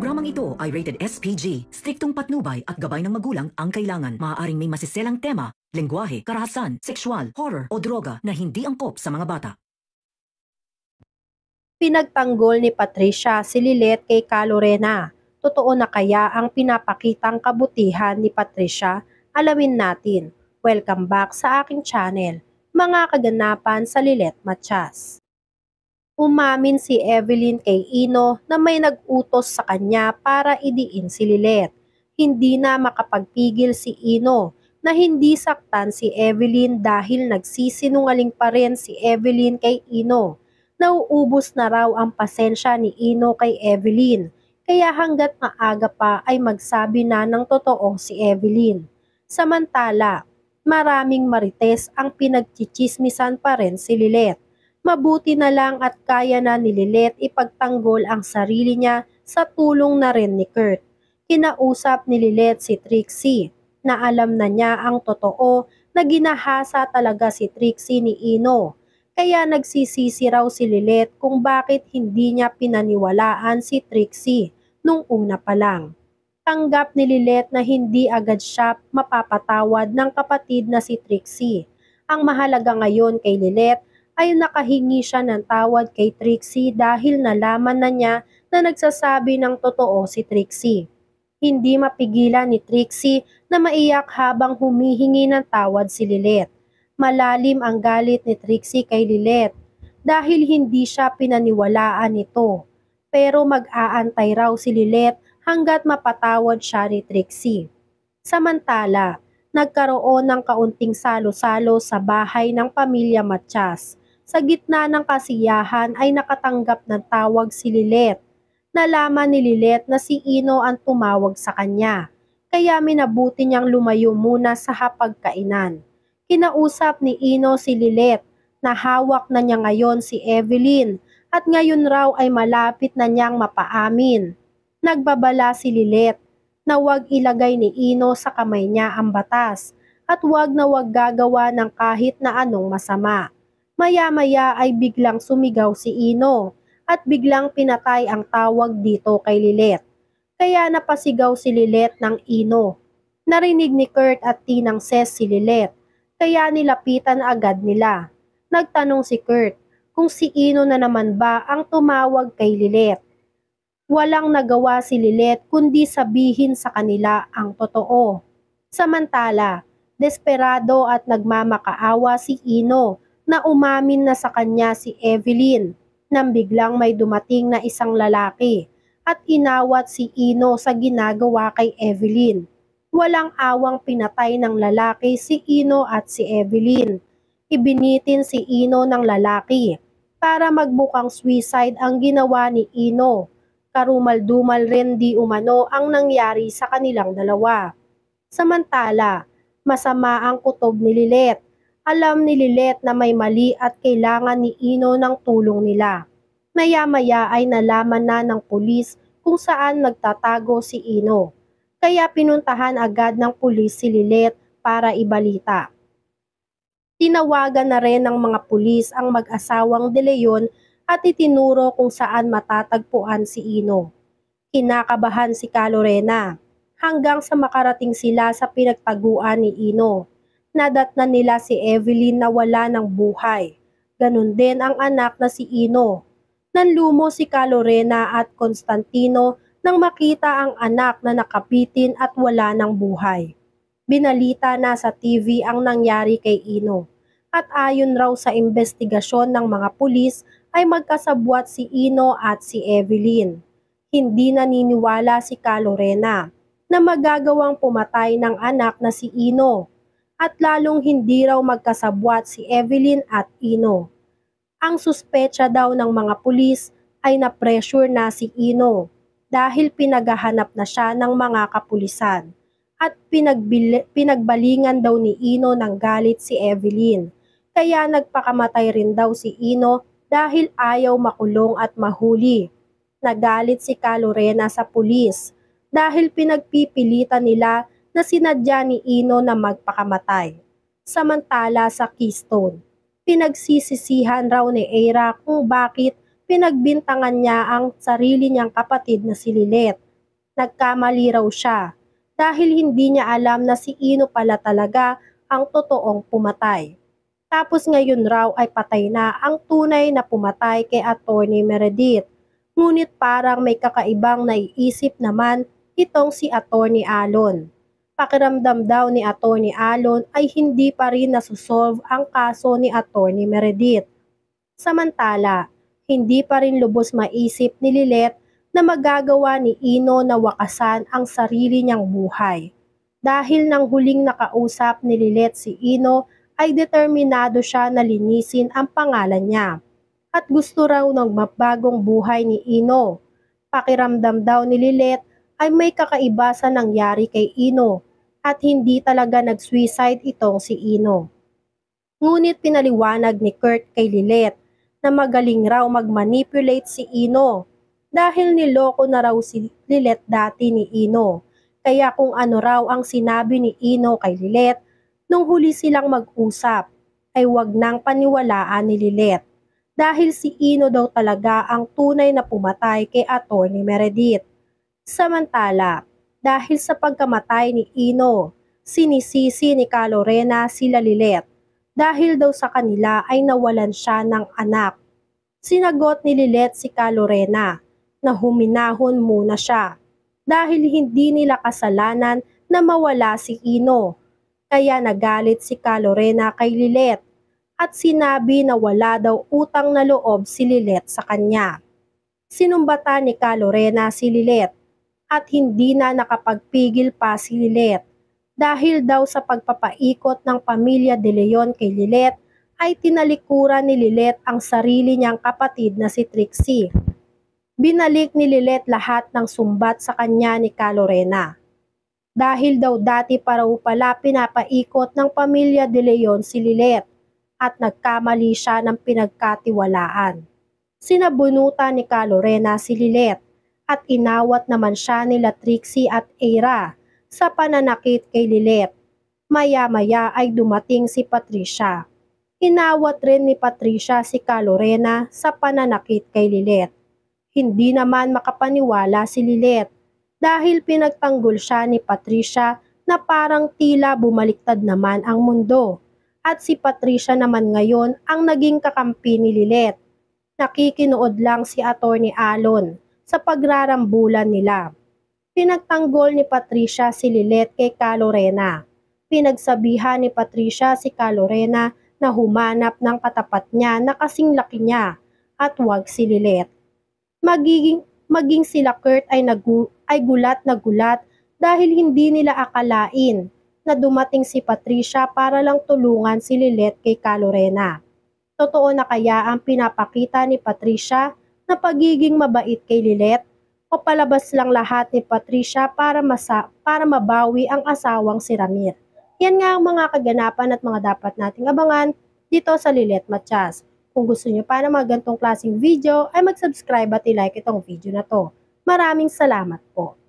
Programang ito ay rated SPG. Striktong patnubay at gabay ng magulang ang kailangan. Maaaring may masiselang tema, lengguwahe, karahasan, sexual, horror o droga na hindi angkop sa mga bata. Pinagtanggol ni Patricia si Lilet kay Calorena. Totoo na kaya ang pinapakitang kabutihan ni Patricia? Alamin natin. Welcome back sa aking channel, mga kaganapan sa Lilet Matias. Umamin si Evelyn kay Ino na may nag-utos sa kanya para idiin si Lilet. Hindi na makapagpigil si Ino na hindi saktan si Evelyn dahil nagsisinungaling pa rin si Evelyn kay Ino. Nauubos na raw ang pasensya ni Ino kay Evelyn, kaya hanggat maaga pa ay magsabi na ng totoo si Evelyn. Samantala, maraming marites ang pinagchichismisan pa rin si Lilet. Mabuti na lang at kaya na ni Lilet ipagtanggol ang sarili niya sa tulong na rin ni Kurt. Kinausap ni Lilet si Trixie na alam na niya ang totoo na ginahasa talaga si Trixie ni Ino. Kaya nagsisisi raw si Lilet kung bakit hindi niya pinaniwalaan si Trixie nung una pa lang. Tanggap ni Lilet na hindi agad siya mapapatawad ng kapatid na si Trixie. Ang mahalaga ngayon kay Lilet ay nakahingi siya ng tawad kay Trixie dahil nalaman na niya na nagsasabi ng totoo si Trixie. Hindi mapigilan ni Trixie na maiyak habang humihingi ng tawad si Lilet. Malalim ang galit ni Trixie kay Lilet dahil hindi siya pinaniwalaan nito. Pero mag-aantay raw si Lilet hanggat mapatawad siya ni Trixie. Samantala, nagkaroon ng kaunting salo-salo sa bahay ng pamilya Matias. Sa gitna ng kasiyahan ay nakatanggap ng tawag si Lilet. Nalaman ni Lilet na si Ino ang tumawag sa kanya, kaya minabuti niyang lumayo muna sa hapagkainan. Kinausap ni Ino si Lilet na hawak na niya ngayon si Evelyn at ngayon raw ay malapit na niyang mapaamin. Nagbabala si Lilet na huwag ilagay ni Ino sa kamay niya ang batas at huwag na huwag gagawa ng kahit na anong masama. Maya-maya ay biglang sumigaw si Ino at biglang pinatay ang tawag dito kay Lilet. Kaya napasigaw si Lilet ng Ino. Narinig ni Kurt at Tinang Ses si Lilet, kaya nilapitan agad nila. Nagtanong si Kurt kung si Ino na naman ba ang tumawag kay Lilet. Walang nagawa si Lilet kundi sabihin sa kanila ang totoo. Samantala, desperado at nagmamakaawa si Ino na umamin na sa kanya si Evelyn nang biglang may dumating na isang lalaki at inawat si Ino sa ginagawa kay Evelyn. Walang awang pinatay ng lalaki si Ino at si Evelyn. Ibinitin si Ino ng lalaki para magbukang suicide ang ginawa ni Ino. Karumal-dumal rin di umano ang nangyari sa kanilang dalawa. Samantala, masama ang kutob ni Lilet. Alam ni Lilet na may mali at kailangan ni Ino ng tulong nila. Maya-maya ay nalaman na ng pulis kung saan nagtatago si Ino. Kaya pinuntahan agad ng pulis si Lilet para ibalita. Tinawagan na rin ng mga pulis ang mag-asawang De Leon at itinuro kung saan matatagpuan si Ino. Kinakabahan si Calorena hanggang sa makarating sila sa pinagtaguan ni Ino. Nadatnan nila si Evelyn na wala ng buhay. Ganon din ang anak na si Ino. Nanlumo si Calorena at Constantino nang makita ang anak na nakapitin at wala ng buhay. Binalita na sa TV ang nangyari kay Ino. At ayon raw sa investigasyon ng mga pulis ay magkasabwat si Ino at si Evelyn. Hindi naniniwala si Calorena na magagawang pumatay ng anak na si Ino. At lalong hindi raw magkasabwat si Evelyn at Ino. Ang suspecha daw ng mga pulis ay na-pressure na si Ino dahil pinaghahanap na siya ng mga kapulisan at pinagbalingan daw ni Ino ng galit si Evelyn. Kaya nagpakamatay rin daw si Ino dahil ayaw makulong at mahuli. Nagalit si Calorena sa pulis dahil pinagpipilitan nila na sinadya ni Ino na magpakamatay. Samantala sa Keystone, pinagsisisihan raw ni Eira kung bakit pinagbintangan niya ang sarili niyang kapatid na si Lilet Nagkamali raw siya dahil hindi niya alam na si Ino pala talaga ang totoong pumatay. Tapos ngayon raw ay patay na ang tunay na pumatay kay Attorney Meredith. Ngunit parang may kakaibang naiisip naman itong si Attorney Alon. Pakiramdam daw ni Attorney Alon ay hindi pa rin nasusolve ang kaso ni Attorney Meredith. Samantala, hindi pa rin lubos maisip ni Lilet na magagawa ni Ino na wakasan ang sarili niyang buhay. Dahil nang huling nakausap ni Lilet si Ino ay determinado siya na linisin ang pangalan niya. At gusto raw ng mabagong buhay ni Ino. Pakiramdam daw ni Lilet ay may kakaiba sa nangyari kay Ino at hindi talaga nag-suicide itong si Ino. Ngunit pinaliwanag ni Kurt kay Lilet na magaling raw mag-manipulate si Ino dahil niloko na raw si Lilet dati ni Ino. Kaya kung ano raw ang sinabi ni Ino kay Lilet nung huli silang mag-usap ay wag nang paniwalaan ni Lilet dahil si Ino daw talaga ang tunay na pumatay kay Attorney Meredith. Samantala, dahil sa pagkamatay ni Ino, sinisisi ni Calorena sila Lilet dahil daw sa kanila ay nawalan siya ng anak. Sinagot ni Lilet si Calorena na huminahon muna siya dahil hindi nila kasalanan na mawala si Ino. Kaya nagalit si Calorena kay Lilet at sinabi na wala daw utang na loob si Lilet sa kanya. Sinumbatan ni Calorena si Lilet at hindi na nakapagpigil pa si Lilet dahil daw sa pagpapaikot ng pamilya De Leon kay Lilet ay tinalikuran ni Lilet ang sarili niyang kapatid na si Trixie. Binalik ni Lilet lahat ng sumbat sa kanya ni Calorena. Dahil daw dati pa raw pala pinapaikot ng pamilya De Leon si Lilet at nagkamali siya ng pinagkatiwalaan. Sinabunutan ni Calorena si Lilet at inawat naman siya nila Trixie at Eira sa pananakit kay Lilet. Maya-maya ay dumating si Patricia. Inawat rin ni Patricia si Calorena sa pananakit kay Lilet. Hindi naman makapaniwala si Lilet dahil pinagtanggol siya ni Patricia na parang tila bumaliktad naman ang mundo. At si Patricia naman ngayon ang naging kakampi ni Lilet. Nakikinood lang si Attorney Alon sa pagrarambulan nila. Pinagtanggol ni Patricia si Lilet kay Calorena. Pinagsabihan ni Patricia si Calorena na humanap ng katapat niya na kasing laki niya at wag si Lilet. Maging sila Kurt ay gulat na gulat dahil hindi nila akalain na dumating si Patricia para lang tulungan si Lilet kay Calorena. Totoo na kaya ang pinapakita ni Patricia na pagiging mabait kay Lilet o palabas lang lahat ni Patricia para mabawi ang asawang si Ramir? Yan nga ang mga kaganapan at mga dapat nating abangan dito sa Lilet Matias. Kung gusto nyo pa ng mga ganitong klaseng video ay mag-subscribe at i-like itong video na to. Maraming salamat po.